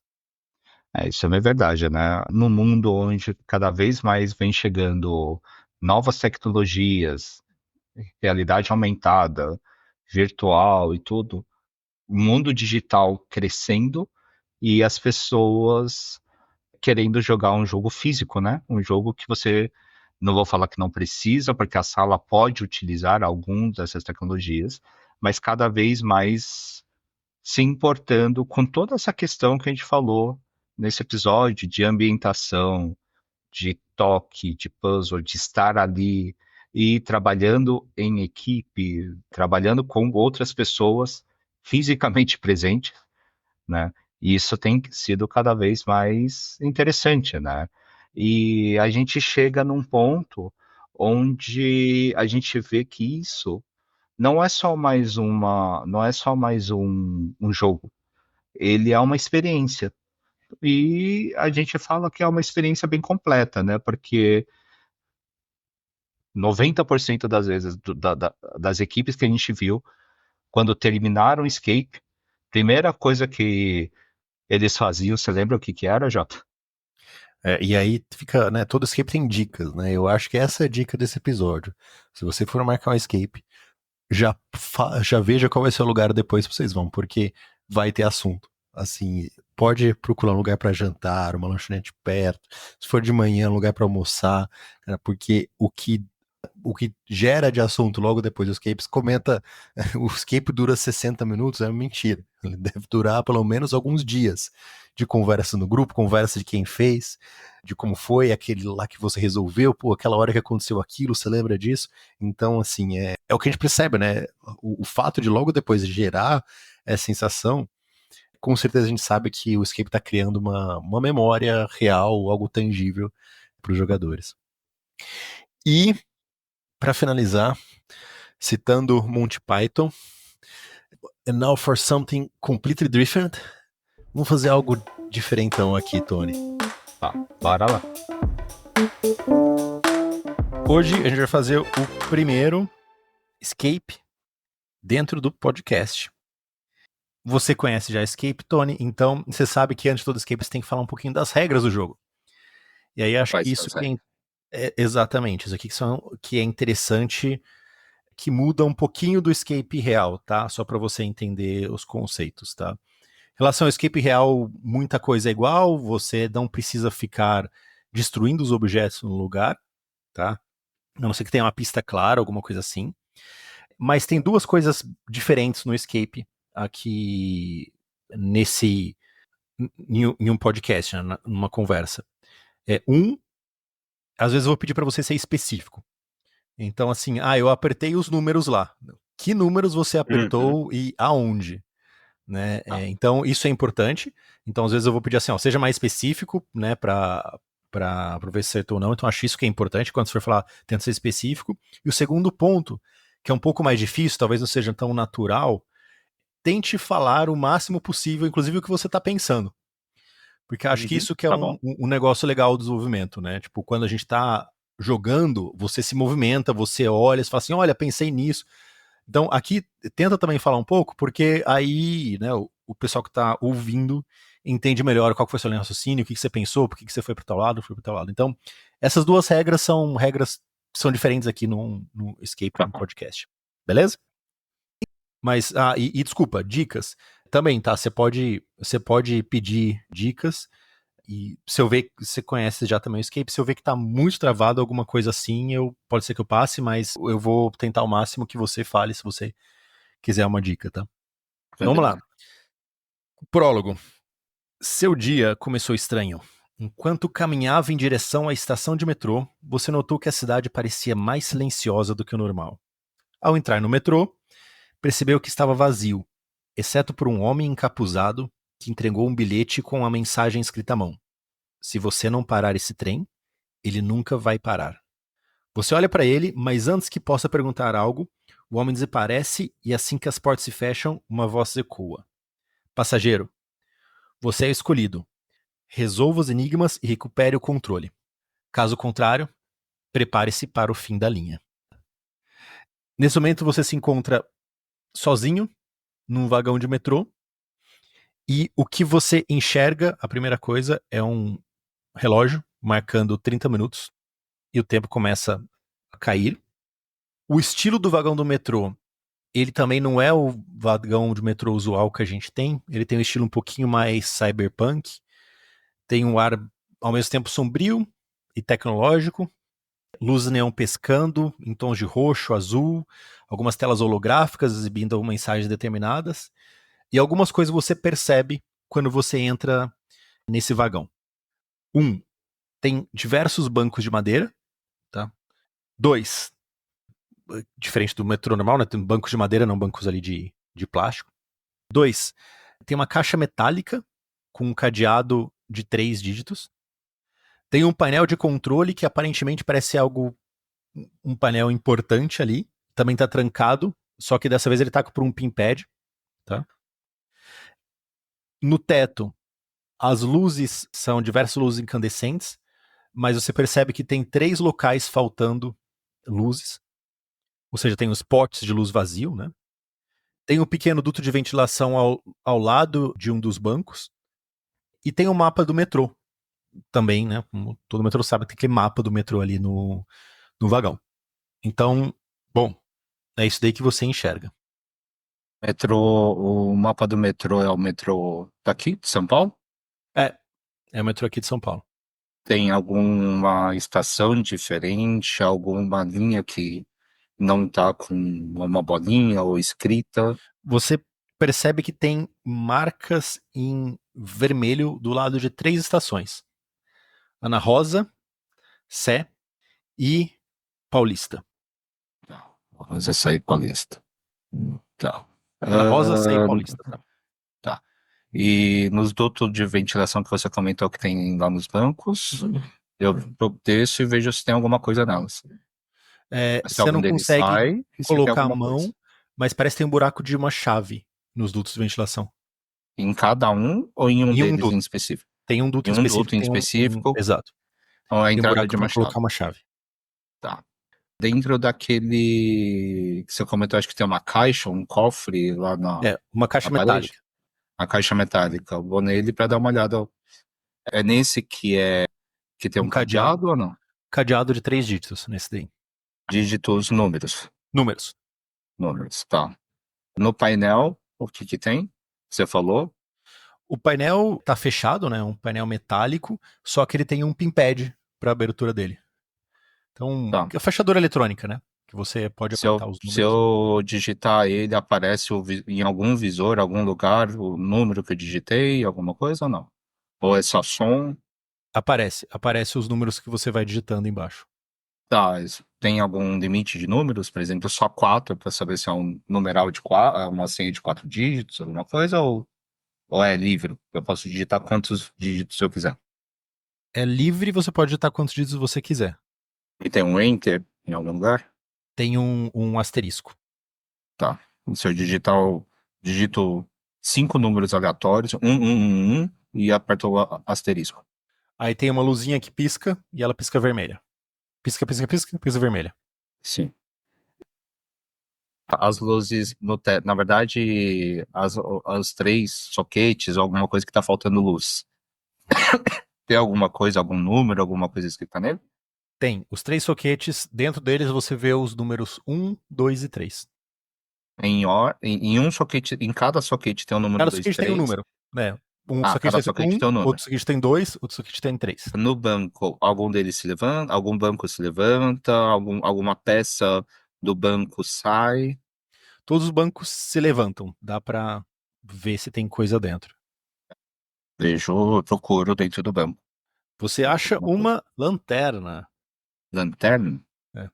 Isso é bem verdade, né? No mundo onde cada vez mais vem chegando novas tecnologias, realidade aumentada, virtual e tudo, o mundo digital crescendo e as pessoas querendo jogar um jogo físico, né? Um jogo que você, não vou falar que não precisa, porque a sala pode utilizar algumas dessas tecnologias, mas cada vez mais se importando com toda essa questão que a gente falou nesse episódio de ambientação, de toque, de puzzle, de estar ali e trabalhando em equipe, trabalhando com outras pessoas fisicamente presentes, né? E isso tem sido cada vez mais interessante, né? E a gente chega num ponto onde a gente vê que isso não é só mais um jogo, ele é uma experiência. E a gente fala que é uma experiência bem completa, né? Porque 90% das vezes das equipes que a gente viu, quando terminaram o Escape, primeira coisa que eles faziam, você lembra o que que era, Jota? E aí fica, né, todo escape tem dicas, né? Eu acho que essa é a dica desse episódio. Se você for marcar um escape, já veja qual vai ser o lugar depois que vocês vão, porque vai ter assunto. Assim, pode procurar um lugar para jantar, uma lanchonete perto. Se for de manhã, um lugar para almoçar, cara, porque o que gera de assunto logo depois dos escapes, comenta, o escape dura 60 minutos, é mentira. Ele deve durar pelo menos alguns dias de conversa no grupo, conversa de quem fez, de como foi aquele lá que você resolveu, pô, aquela hora que aconteceu aquilo, você lembra disso? Então, assim, é o que a gente percebe, né? O fato de logo depois gerar essa sensação, com certeza a gente sabe que o escape está criando uma memória real, algo tangível para os jogadores. E, para finalizar, citando Monty Python, and now for something completely different. Vamos fazer algo diferentão aqui, Tony. Tá, bora lá. Hoje a gente vai fazer o primeiro escape dentro do podcast. Você conhece já Escape, Tony, então você sabe que antes de todo escape você tem que falar um pouquinho das regras do jogo. E aí acho que Quais são isso as que regras? exatamente, isso aqui que é interessante, que muda um pouquinho do escape real, tá? Só para você entender os conceitos, tá? Em relação ao escape real, muita coisa é igual, você não precisa ficar destruindo os objetos no lugar, tá? A não ser que tenha uma pista clara, alguma coisa assim. Mas tem duas coisas diferentes no escape aqui nesse em um podcast, né, numa conversa. Às vezes eu vou pedir para você ser específico. Então, assim, eu apertei os números lá. Que números você Uhum. apertou e aonde? Né? Tá. Então, isso é importante. Então, às vezes eu vou pedir assim, ó, seja mais específico, né, para ver se acertou ou não. Então, acho isso que é importante. Quando você for falar, tenta ser específico. E o segundo ponto, que é um pouco mais difícil, talvez não seja tão natural, tente falar o máximo possível, inclusive o que você está pensando. Porque acho que Uhum. isso que é Tá um, bom. um negócio legal do desenvolvimento, né? Tipo, quando a gente está jogando, você se movimenta, você olha, você fala assim, olha, pensei nisso. Então, aqui, tenta também falar um pouco, porque aí, né, o pessoal que está ouvindo entende melhor qual foi o seu raciocínio, o que você pensou, por que você foi para o teu lado, foi para o teu lado. Então, essas duas regras que são diferentes aqui no Escape Tá no bom. podcast. Beleza? Mas, desculpa, dicas também, tá? Você pode pedir dicas. E se eu ver que você conhece já também o Escape, se eu ver que tá muito travado, alguma coisa assim, pode ser que eu passe, mas eu vou tentar ao máximo que você fale se você quiser uma dica, tá? Então vamos lá. Beleza. Prólogo. Seu dia começou estranho. Enquanto caminhava em direção à estação de metrô, você notou que a cidade parecia mais silenciosa do que o normal. Ao entrar no metrô, percebeu que estava vazio, exceto por um homem encapuzado que entregou um bilhete com a mensagem escrita à mão: se você não parar esse trem, ele nunca vai parar. Você olha para ele, mas antes que possa perguntar algo, o homem desaparece e assim que as portas se fecham, uma voz ecoa: passageiro, você é escolhido. Resolva os enigmas e recupere o controle. Caso contrário, prepare-se para o fim da linha. Nesse momento você se encontra sozinho num vagão de metrô e o que você enxerga, a primeira coisa, é um relógio marcando 30 minutos e o tempo começa a cair. O estilo do vagão do metrô, ele também não é o vagão de metrô usual que a gente tem, ele tem um estilo um pouquinho mais cyberpunk, tem um ar ao mesmo tempo sombrio e tecnológico, luz neon pescando em tons de roxo, azul, algumas telas holográficas exibindo mensagens determinadas. E algumas coisas você percebe quando você entra nesse vagão. Tem diversos bancos de madeira, tá? 2, diferente do metrô normal, né? Tem bancos de madeira, não bancos ali de plástico. 2, tem uma caixa metálica com um cadeado de 3 dígitos. Tem um painel de controle que aparentemente parece algo, um painel importante ali. Também está trancado, só que dessa vez ele está por um pinpad, tá? No teto, as luzes são diversas luzes incandescentes, mas você percebe que tem 3 locais faltando luzes. Ou seja, tem os potes de luz vazio, né? Tem um pequeno duto de ventilação ao lado de um dos bancos. E tem o mapa do metrô também, né? Como todo metrô sabe, tem aquele mapa do metrô ali no vagão. Então, bom, é isso daí que você enxerga. Metrô, o mapa do metrô é o metrô daqui, de São Paulo? É, é o metrô aqui de São Paulo. Tem alguma estação diferente, alguma linha que não tá com uma bolinha ou escrita? Você percebe que tem marcas em vermelho do lado de 3 estações: Ana Rosa, Sé e Paulista. Não, vamos essa aí paulista. Tá. Ana Rosa, Sé e Ah, Paulista, tá? tá. E nos dutos de ventilação que você comentou que tem lá nos bancos, eu desço e vejo se tem alguma coisa nelas. Se Você algum não deles consegue sai e se tem colocar a alguma coisa. mão, mas parece que tem um buraco de uma chave nos dutos de ventilação. Em cada um ou em um Em um deles em duto. específico? Tem um duto Em um específico, duto em tem específico, exato. ou a Tem um entrada buraco de para uma chave. colocar uma chave. Tá. Dentro daquele que você comentou, acho que tem uma caixa, um cofre lá Uma na caixa parede. metálica. A caixa metálica. Eu vou nele para dar uma olhada. É nesse que tem Um um cadeado ou não? cadeado de 3 dígitos nesse daí. Dígitos, números. Números. Números, tá. No painel, o que que tem? Você falou? O painel tá fechado, né? Um painel metálico, só que ele tem um pinpad para abertura dele. Então, Tá. é fechadura eletrônica, né? Que você pode Se eu, apertar os se números. eu digitar ele, aparece em algum visor, algum lugar, o número que eu digitei, alguma coisa ou não? Ou é só som? Aparece os números que você vai digitando embaixo. Tá, tem algum limite de números? Por exemplo, só 4 para saber se é um numeral de 4, uma senha de 4 dígitos, alguma coisa, ou é livre? Eu posso digitar quantos dígitos eu quiser. É livre, você pode digitar quantos dígitos você quiser. E tem um enter em algum lugar? Tem um asterisco. Tá. Se eu digito 5 números aleatórios, e aperto o asterisco. Aí tem uma luzinha que pisca e ela pisca vermelha. Pisca, pisca, pisca, pisca vermelha. Sim. As luzes na verdade, as 3 soquetes, alguma coisa que tá faltando luz. Tem alguma coisa, algum número, alguma coisa escrita nele? Tem os 3 soquetes, dentro deles você vê os números 1, 2 e 3. Em um soquete, em cada soquete tem o número Cada 2 e soquete tem um 3. número, né? Um Ah, soquete cada tem soquete um, tem um número. outro soquete tem 2, outro soquete tem 3. No banco, algum deles se levanta, algum banco se levanta, alguma peça do banco sai. Todos os bancos se levantam, dá pra ver se tem coisa dentro. Vejo, procuro dentro do banco. Você acha Alguma coisa. uma lanterna. Lanterna? É.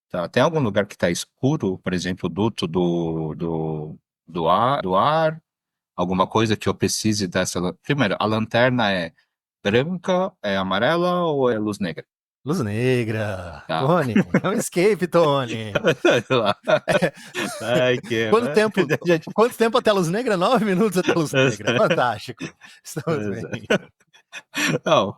Tá. Tem algum lugar que está escuro, por exemplo, o duto do ar, alguma coisa que eu precise dessa. Primeiro, a lanterna é branca, é amarela ou é luz negra? Luz negra. Tá. Tony, é um escape, Tony. Ai, que. Quanto tempo, quanto tempo até a luz negra? 9 minutos até a luz negra. Fantástico. Estamos bem. Não,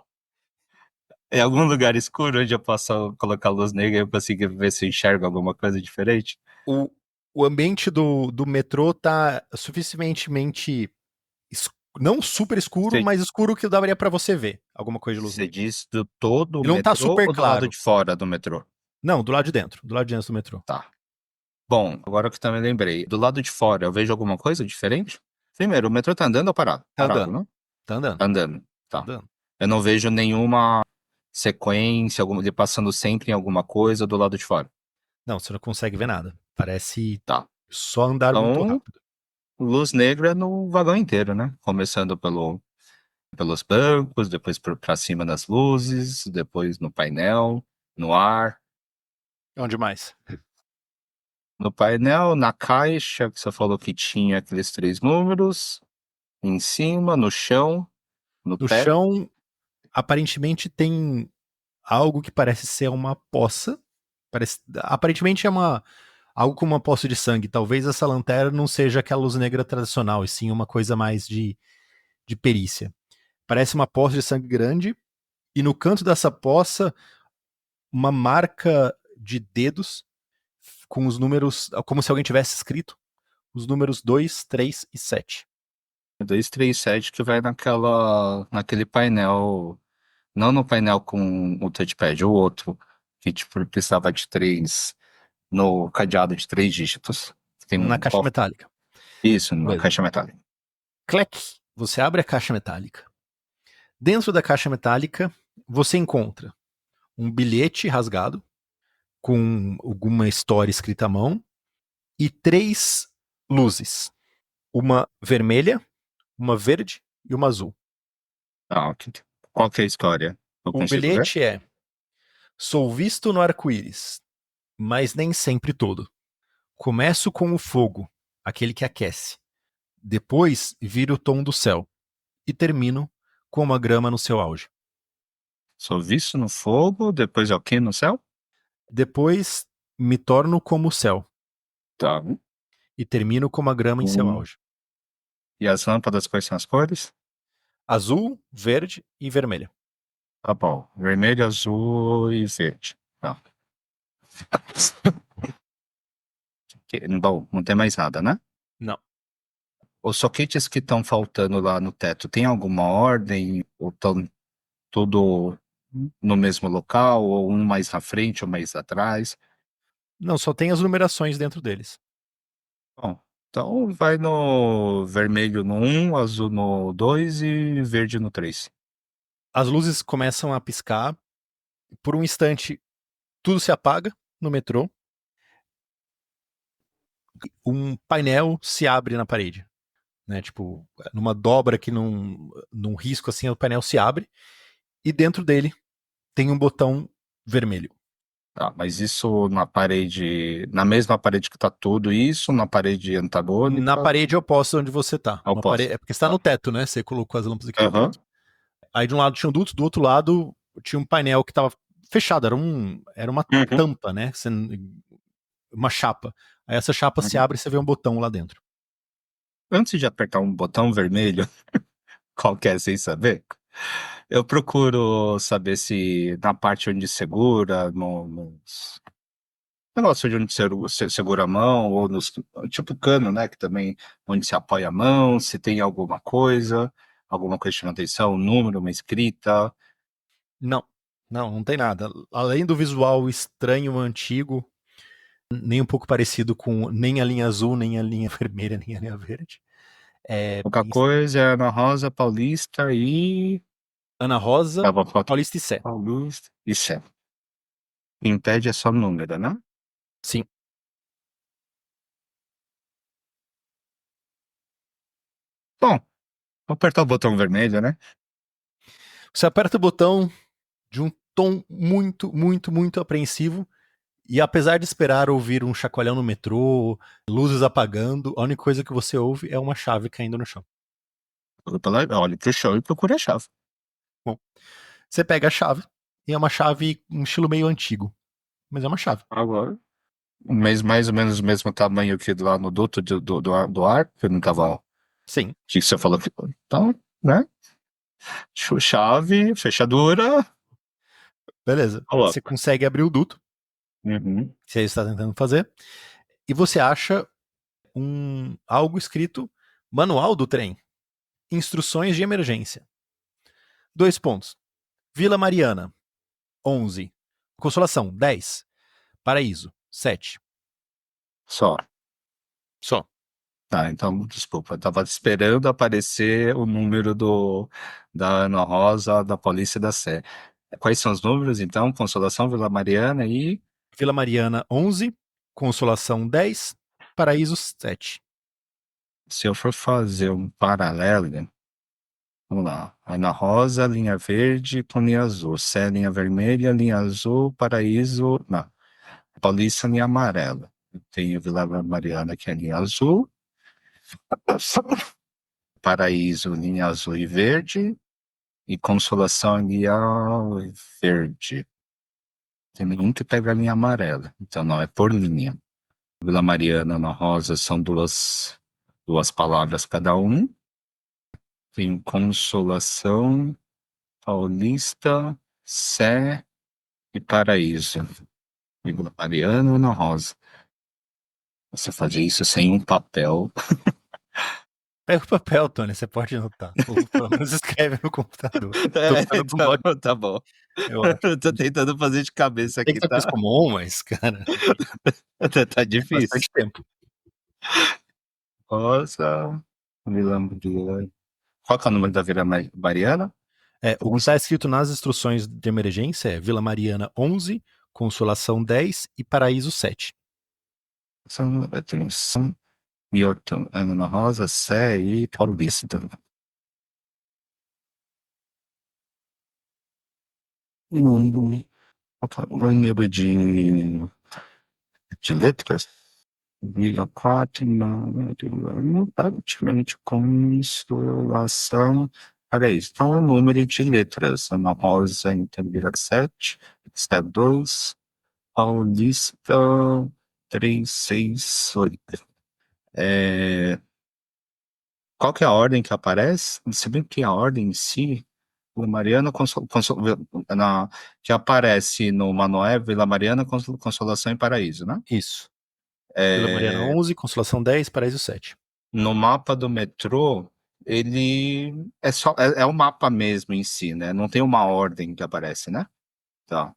em algum lugar escuro onde eu possa colocar luz negra e eu consiga ver se eu enxergo alguma coisa diferente. O, o ambiente do metrô tá suficientemente não super escuro, Você, mas escuro que daria pra você ver alguma coisa de luz você negra. diz do todo o Ele não tá metrô super ou do lado claro. de fora do metrô? Não, do lado de dentro. Do lado de dentro do metrô. Tá. Bom, agora que eu também lembrei. Do lado de fora, eu vejo alguma coisa diferente? Primeiro, o metrô tá andando ou parado? Tá Parado, andando. não? Tá andando. Tá andando. Tá Tá. andando. Eu não vejo nenhuma sequência, ele passando sempre em alguma coisa do lado de fora. Não, você não consegue ver nada. Parece Tá. só andar muito Então, rápido. luz negra no vagão inteiro, né? Começando pelos bancos, depois pra cima das luzes, depois no painel, no ar. Onde mais? No painel, na caixa, que você falou que tinha aqueles três números, em cima, no chão, no No teto. chão, aparentemente tem algo que parece ser uma poça. Aparentemente é algo com uma poça de sangue. Talvez essa lanterna não seja aquela luz negra tradicional, e sim uma coisa mais de perícia. Parece uma poça de sangue grande, e no canto dessa poça, uma marca de dedos com os números, como se alguém tivesse escrito os números 2, 3 e 7. 237 que vai naquele painel, não no painel com o touchpad, o outro, que tipo, precisava de três, no cadeado de três dígitos. Tem Na um caixa metálica. isso, na Beleza. caixa metálica. Clec, você abre a caixa metálica. Dentro da caixa metálica, você encontra um bilhete rasgado com alguma história escrita à mão e três luzes. Uma vermelha, uma verde e uma azul. Ah, qual que é a história? Eu O consigo ver? bilhete é: sou visto no arco-íris, mas nem sempre todo. Começo com o fogo, aquele que aquece. Depois viro o tom do céu. E termino com uma grama no seu auge. Sou visto no fogo, depois é o quê no céu? Depois me torno como o céu. Tá. E termino como a grama em seu auge. E as lâmpadas, quais são as cores? Azul, verde e vermelha. Tá bom. Vermelho, azul e verde. Tá. Bom, não tem mais nada, né? Não. Os soquetes que estão faltando lá no teto, tem alguma ordem? Ou estão tudo no mesmo local? Ou um mais na frente ou mais atrás? Não, só tem as numerações dentro deles. Bom, então vai no vermelho no um, azul no 2 e verde no 3. As luzes começam a piscar. Por um instante, tudo se apaga no metrô. Um painel se abre na parede. Né? Tipo, numa dobra que num risco assim, o painel se abre. E dentro dele tem um botão vermelho. Tá, mas isso na parede, na mesma parede que tá tudo isso, na parede Na antagônica, parede oposta onde você tá. ao posto. É porque está Tá. no teto, né? Você colocou as lâmpadas aqui no Aham. teto. Aí de um lado tinha um duto, do outro lado tinha um painel que estava fechado, era uma Uhum. tampa, né? Uma chapa. Aí essa chapa se Uhum. abre e você vê um botão lá dentro. Antes de apertar um botão vermelho, qualquer sem saber, eu procuro saber se na parte onde segura, nos negócio de onde segura a mão, ou nos, tipo cano, né, que também, onde se apoia a mão, se tem alguma coisa que chama atenção, um número, uma escrita. Não, não tem nada. Além do visual estranho, antigo, nem um pouco parecido com nem a linha azul, nem a linha vermelha, nem a linha verde. É, Pouca coisa é Ana Rosa, Paulista e... Ana Rosa, Tava falta Paulista e Sé. Paulista e Sé. Impede é só número, né? Sim. Bom, vou apertar o botão vermelho, né? Você aperta o botão de um tom muito, muito, muito apreensivo. E apesar de esperar ouvir um chacoalhão no metrô, luzes apagando, a única coisa que você ouve é uma chave caindo no chão. Olha pro chão e procura a chave. Bom, você pega a chave, e é uma chave, um estilo meio antigo, mas é uma chave. Agora. Mas mais ou menos o mesmo tamanho que lá no duto do ar, que eu não tava. Sim, Que você falou que. Então, né? Chave, fechadura. beleza. Você Coloca. consegue abrir o duto, Uhum. que você está tentando fazer, e você acha algo escrito Manual do Trem. Instruções de emergência. 2 pontos. Vila Mariana, 11. Consolação, 10. Paraíso, 7. Só. Só. Tá, então, desculpa. Eu tava esperando aparecer o número da Ana Rosa, da Polícia e da Sé. Quais são os números, então? Consolação, Vila Mariana e. Vila Mariana, 11. Consolação, 10. Paraíso, 7. Se eu for fazer um paralelo, vamos lá. Ana Rosa, linha verde com linha azul. Sé, linha vermelha, linha azul, Paraíso. Não. Paulista, linha amarela. Eu tenho Vila Mariana, que é linha azul. Paraíso, linha azul e verde. E Consolação, linha verde. Tem nenhum que pega a linha amarela. Então não é por linha. Vila Mariana, Ana Rosa são duas palavras cada um. Tem Consolação, Paulista, Sé e Paraíso. Vila Mariana, Ana Rosa. Você fazer isso sem um papel. Pega o papel, Tony, você pode anotar. Ou pelo menos escreve no computador. Tô ficando com dó, Tá bom. eu acho. Eu tô tentando fazer de cabeça Tem que aqui, ser coisa tá? comum, mas, cara, Tá é difícil. bastante tempo. Rosa, Vila Mariana. Qual que é o número da Vila Mariana? O que está escrito nas instruções de emergência é Vila Mariana 11, Consolação 10 e Paraíso 7. São Milton, Ana Rosa, Sé e Paulista. Banheiro de letras. Vila 4, praticamente consolação. Olha isso. Então, o número de letras. Ana Rosa, então, vira 7. Está 2. Paulista, 3, 6, 8. Qual que é a ordem que aparece? Se bem que a ordem em si, Vila Mariana, que aparece no Manoel, Vila Mariana, Consolação e Paraíso, né? Isso. Vila Mariana É, 11, Consolação 10, Paraíso 7. no mapa do metrô, ele é o mapa mesmo em si, né? Não tem uma ordem que aparece, né? Tá.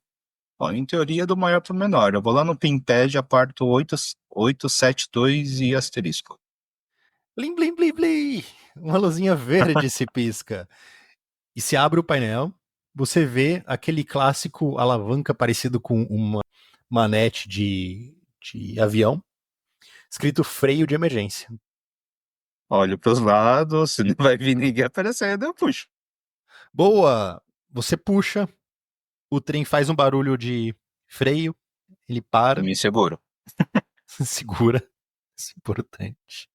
Bom, em teoria, do maior para o menor. Eu vou lá no Pinpad, aparto 872 e asterisco. Blim, blim, blim, blim! Uma luzinha verde se pisca. E se abre o painel, você vê aquele clássico alavanca parecido com uma manete de avião, escrito freio de emergência. Olho para os lados, se não vai vir ninguém aparecendo, eu puxo. Boa! Você puxa, o trem faz um barulho de freio, ele para, Me seguro. segura, isso é importante.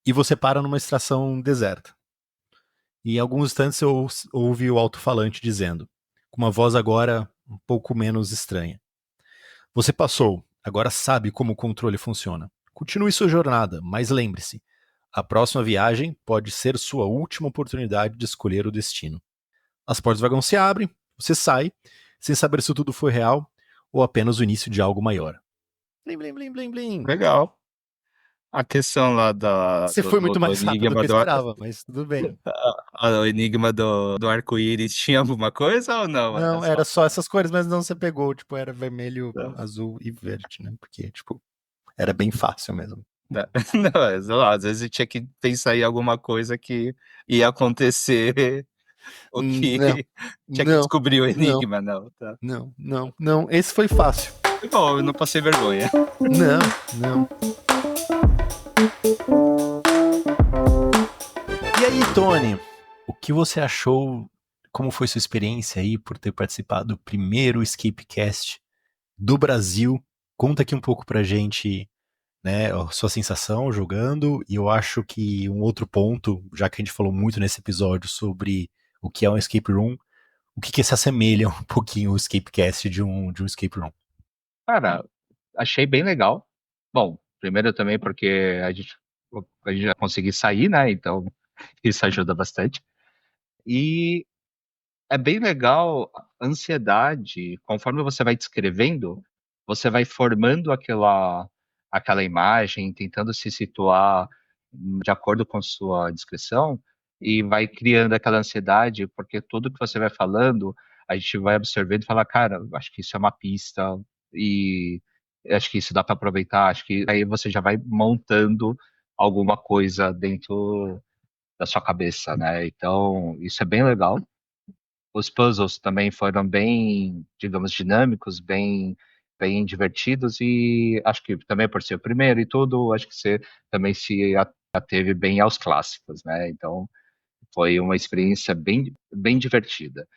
E você para numa estação deserta. E em alguns instantes você ouve o alto-falante dizendo, com uma voz agora um pouco menos estranha. Você passou, agora sabe como o controle funciona. Continue sua jornada, mas lembre-se, a próxima viagem pode ser sua última oportunidade de escolher o destino. As portas do vagão se abrem, você sai, sem saber se tudo foi real ou apenas o início de algo maior. Blim, blim, blim, blim, blim. Legal. A questão lá Você foi muito do mais rápido do enigma que eu esperava, mas tudo bem. o enigma do arco-íris tinha alguma coisa ou não? Era Não, só. era só essas cores, mas não você pegou, tipo, era vermelho, azul e verde, né? Porque, tipo, era bem fácil mesmo. Não, sei lá, às vezes eu tinha que pensar em alguma coisa que ia acontecer, o que Não, tinha que não, descobrir o não, enigma, não, tá? não. Esse foi fácil. Bom, eu não passei vergonha. Não, não. E aí, Tony, o que você achou? Como foi sua experiência aí por ter participado do primeiro Escapecast do Brasil? Conta aqui um pouco pra gente, né, a sua sensação jogando. E eu acho que um outro ponto, já que a gente falou muito nesse episódio sobre o que é um escape room, o que se assemelha um pouquinho o Escapecast de um escape room? Cara, achei bem legal. Bom, primeiro também porque a gente já conseguiu sair, né? Então, isso ajuda bastante. E é bem legal a ansiedade, conforme você vai descrevendo, você vai formando aquela imagem, tentando se situar de acordo com sua descrição, e vai criando aquela ansiedade, porque tudo que você vai falando, a gente vai observando e fala, cara, acho que isso é uma pista, e acho que isso dá para aproveitar, acho que aí você já vai montando alguma coisa dentro da sua cabeça, né? Então, isso é bem legal. Os puzzles também foram bem, digamos, dinâmicos, bem. bem divertidos e acho que também por ser o primeiro e tudo, acho que você também se ateve bem aos clássicos, né? Então foi uma experiência bem divertida.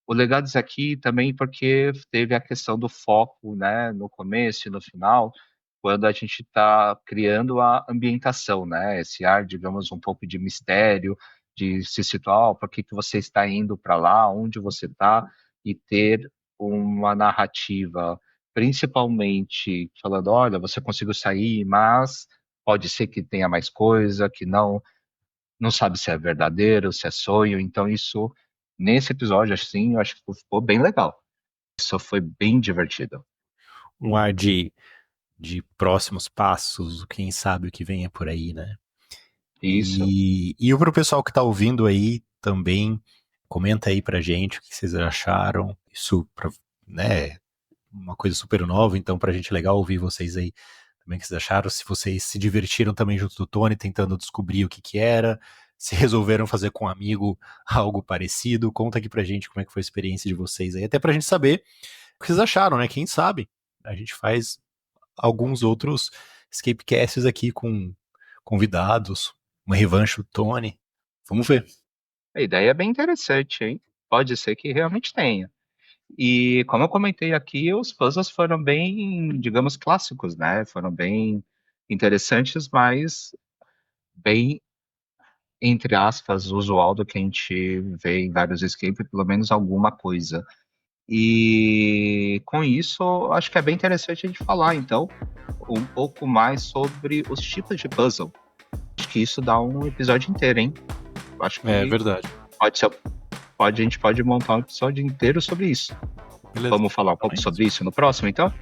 O Legados aqui também porque teve a questão do foco, né, no começo e no final, quando a gente está criando a ambientação, né, esse ar, digamos, um pouco de mistério, de se situar, por que que você está indo para lá, onde você está, e ter uma narrativa, principalmente falando, olha, você conseguiu sair, mas pode ser que tenha mais coisa, que não sabe se é verdadeiro, se é sonho. Então, isso, nesse episódio, assim, eu acho que ficou bem legal. Isso foi bem divertido. Um ar de próximos passos, quem sabe o que venha por aí, né? Isso. E para o pessoal que está ouvindo aí também, comenta aí pra gente o que vocês acharam. Isso, né, uma coisa super nova, então pra gente é legal ouvir vocês aí também o que vocês acharam, se vocês se divertiram também junto do Tony, tentando descobrir o que que era, se resolveram fazer com um amigo algo parecido, conta aqui pra gente como é que foi a experiência de vocês aí, até pra gente saber o que vocês acharam, né? Quem sabe a gente faz alguns outros escapecasts aqui com convidados, uma revanche do Tony. Vamos ver. A ideia é bem interessante, hein? Pode ser que realmente tenha. E como eu comentei aqui, os puzzles foram bem, digamos, clássicos, né? Foram bem interessantes, mas bem, entre aspas, usual do que a gente vê em vários escape, pelo menos alguma coisa. E com isso, acho que é bem interessante a gente falar, então, um pouco mais sobre os tipos de puzzle. Acho que isso dá um episódio inteiro, hein? Acho É que verdade. pode ser, a gente pode montar um episódio inteiro sobre isso. Beleza. Vamos falar um pouco sobre isso no próximo, então?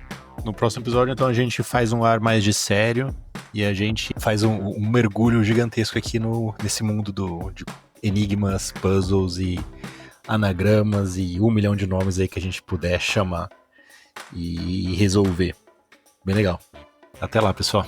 No próximo episódio, então, a gente faz um ar mais de sério e a gente faz um mergulho gigantesco aqui nesse mundo de enigmas, puzzles e anagramas e 1 milhão de nomes aí que a gente puder chamar e resolver. Bem legal. Até lá, pessoal.